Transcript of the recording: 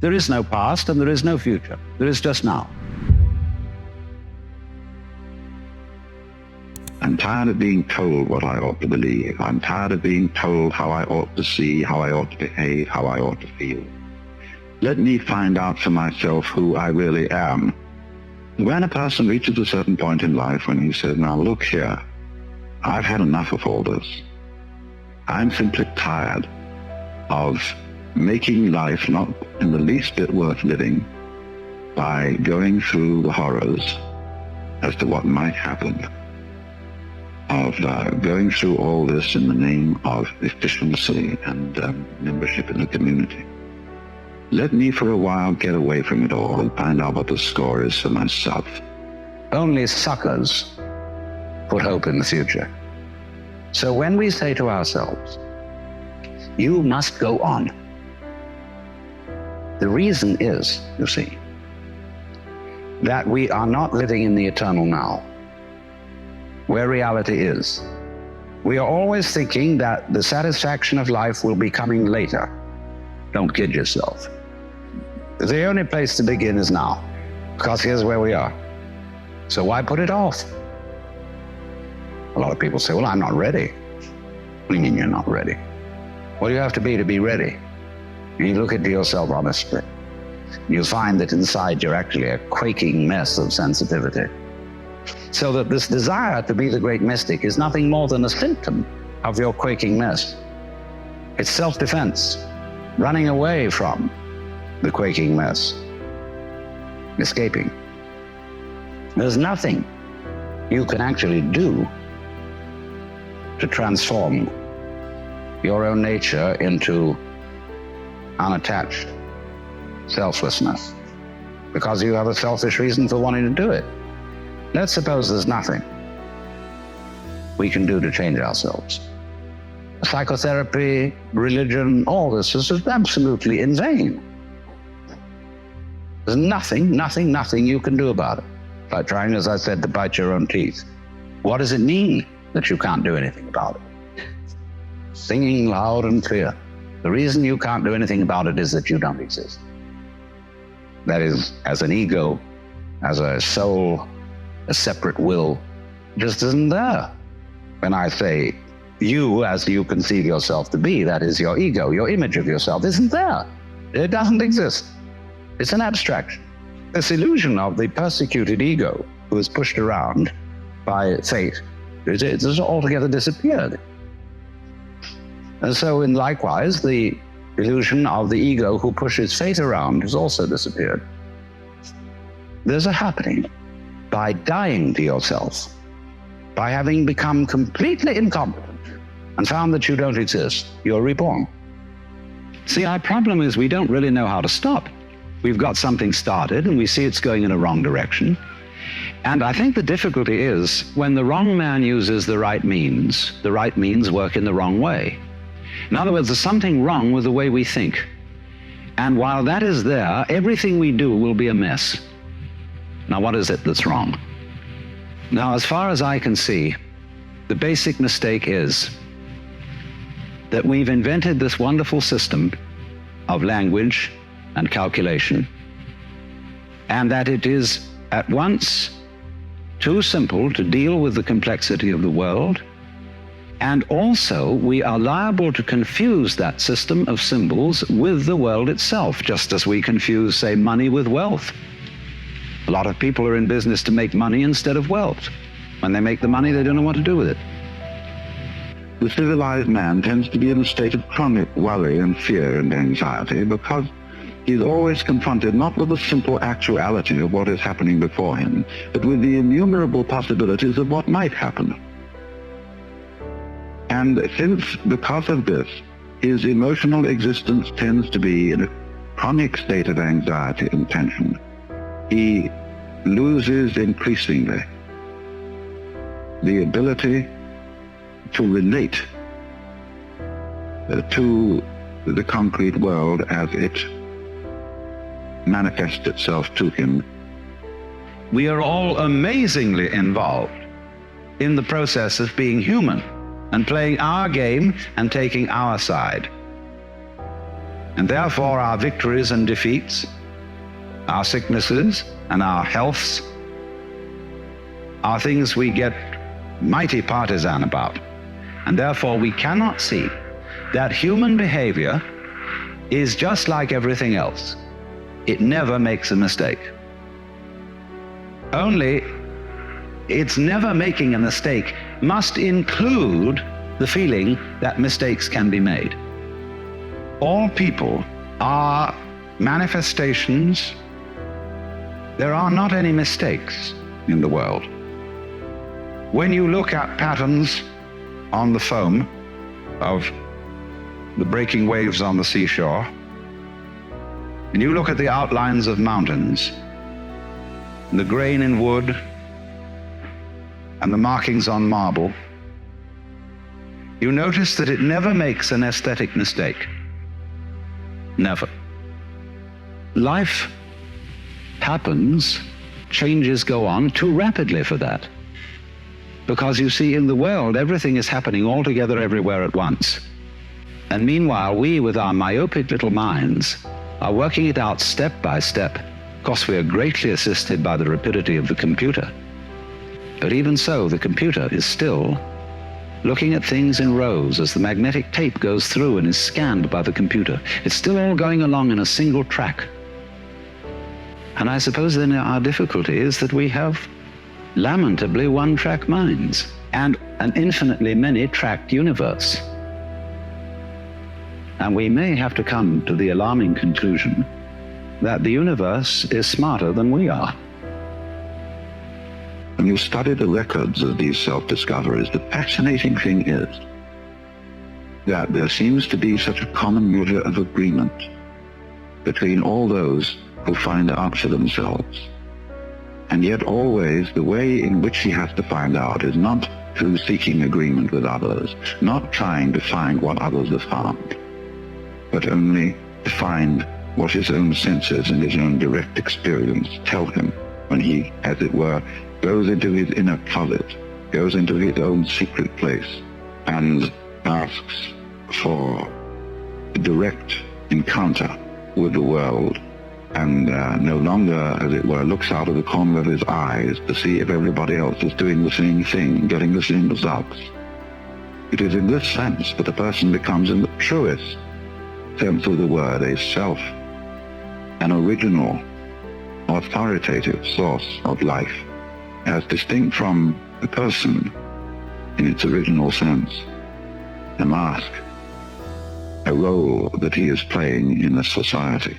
There is no past and there is no future. There is just now. I'm tired of being told what I ought to believe. I'm tired of being told how I ought to see, how I ought to behave, how I ought to feel. Let me find out for myself who I really am. When a person reaches a certain point in life when he says, now look here, I've had enough of all this. I'm simply tired of making life not in the least bit worth living by going through the horrors as to what might happen, of going through all this in the name of efficiency and membership in the community. Let me for a while get away from it all and find out what the score is for myself. Only suckers put hope in the future. So when we say to ourselves, you must go on, the reason is, you see, that we are not living in the eternal now, where reality is. We are always thinking that the satisfaction of life will be coming later. Don't kid yourself. The only place to begin is now, because here's where we are. So why put it off? A lot of people say, well, I'm not ready. What do you mean you're not ready? What do you have to be ready? You look into yourself honestly. You find that inside you're actually a quaking mess of sensitivity. So that this desire to be the great mystic is nothing more than a symptom of your quaking mess. It's self-defense, running away from the quaking mess, escaping. There's nothing you can actually do to transform your own nature into unattached selflessness, because you have a selfish reason for wanting to do it. Let's suppose there's nothing we can do to change ourselves. Psychotherapy, religion, all this is absolutely in vain. There's nothing you can do about it. By trying, as I said, to bite your own teeth. What does it mean that you can't do anything about it? Singing loud and clear. The reason you can't do anything about it is that you don't exist. That is, as an ego, as a soul, a separate will, just isn't there. When I say you, as you conceive yourself to be, that is your ego, your image of yourself, isn't there. It doesn't exist. It's an abstraction. This illusion of the persecuted ego who is pushed around by fate, it has altogether disappeared. And so, likewise, the illusion of the ego who pushes fate around has also disappeared. There's a happening by dying to yourself, by having become completely incompetent and found that you don't exist. You're reborn. See, our problem is we don't really know how to stop. We've got something started and we see it's going in a wrong direction. And I think the difficulty is when the wrong man uses the right means work in the wrong way. In other words, there's something wrong with the way we think. And while that is there, everything we do will be a mess. Now, what is it that's wrong? Now, as far as I can see, the basic mistake is that we've invented this wonderful system of language and calculation, and that it is at once too simple to deal with the complexity of the world, and also we are liable to confuse that system of symbols with the world itself, just as we confuse, say, money with wealth. A lot of people are in business to make money instead of wealth. When they make the money, they don't know what to do with it. The civilized man tends to be in a state of chronic worry and fear and anxiety because he's always confronted not with the simple actuality of what is happening before him, but with the innumerable possibilities of what might happen. And since, because of this, his emotional existence tends to be in a chronic state of anxiety and tension, he loses increasingly the ability to relate to the concrete world as it manifests itself to him. We are all amazingly involved in the process of being human and playing our game and taking our side. And therefore our victories and defeats, our sicknesses and our healths, are things we get mighty partisan about. And therefore we cannot see that human behavior is just like everything else. It never makes a mistake. Only its never making a mistake must include the feeling that mistakes can be made. All people are manifestations. There are not any mistakes in the world. When you look at patterns on the foam of the breaking waves on the seashore, and you look at the outlines of mountains, and the grain in wood, and the markings on marble, you notice that it never makes an aesthetic mistake. Never. Life happens, changes go on too rapidly for that. Because you see, in the world, everything is happening all together everywhere at once. And meanwhile, we, with our myopic little minds, are working it out step by step. Of course, we are greatly assisted by the rapidity of the computer. But even so, the computer is still looking at things in rows as the magnetic tape goes through and is scanned by the computer. It's still all going along in a single track. And I suppose then our difficulty is that we have lamentably one-track minds and an infinitely many-tracked universe. And we may have to come to the alarming conclusion that the universe is smarter than we are. When you study the records of these self-discoveries, the fascinating thing is that there seems to be such a common measure of agreement between all those who find out for themselves. And yet always the way in which he has to find out is not through seeking agreement with others, not trying to find what others have found, but only to find what his own senses and his own direct experience tell him when he, as it were, goes into his inner closet, goes into his own secret place, and asks for a direct encounter with the world, and no longer, as it were, looks out of the corner of his eyes to see if everybody else is doing the same thing, getting the same results. It is in this sense that a person becomes, in the truest sense of the word, a self, an original, authoritative source of life, as distinct from the person in its original sense, a mask, a role that he is playing in the society.